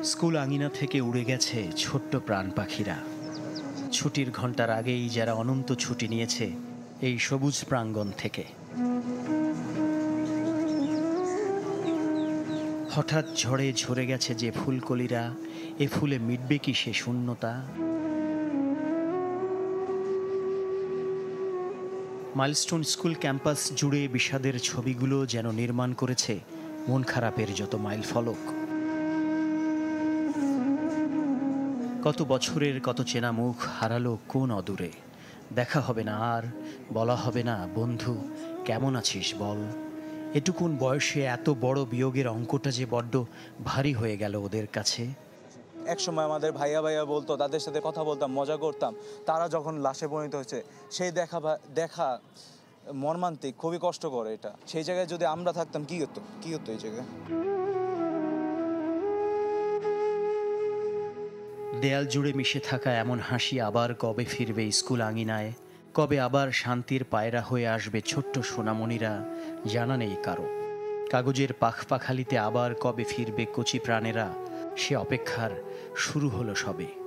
School আঙিনা থেকে উড়ে গেছে ছোট্ট প্রাণ পাখিরা। ছুটির ঘন্টার আগেই যারা অনন্ত ছুটি নিয়েছে এই সবুজ প্রাঙ্গণ থেকে। হঠাৎ ঝড়ে ঝরে গেছে যে ফুলকলিরা, এ ফুলে মিটবে কি সে শূন্যতা? মাইলস্টোন স্কুল ক্যাম্পাস জুড়ে বিষাদের ছবিগুলো যেন নির্মাণ করেছে মন খারাপের যত মাইল ফলক। কত বছরের কত চেনা মুখ হারালো কোন অদূরে। দেখা হবে না আর, বলা হবে না বন্ধু কেমন আছিস বল। এটুকুন বয়সে এত বড় বিয়োগের অঙ্কটা যে বড্ড ভারী হয়ে গেল ওদের কাছে। একসময় আমাদের ভাইয়া ভাইয়া বলতো, তাদের সাথে কথা বলতাম, মজা করতাম। তারা যখন লাশে পরিণত হয়েছে, সেই দেখা মর্মান্তিক, খুবই কষ্টকর। এটা সেই জায়গায় যদি আমরা থাকতাম কি হতো এই জায়গায়। দেয়াল জুড়ে মিশে থাকা এমন হাসি আবার কবে ফিরবে স্কুল আঙিনায়? কবে আবার শান্তির পায়রা হয়ে আসবে ছোট্ট সোনামণিরা? জানা নেই কারো। কাগজের পাখপাখালিতে আবার কবে ফিরবে কচি প্রাণেরা? সে অপেক্ষার শুরু হলো সবে।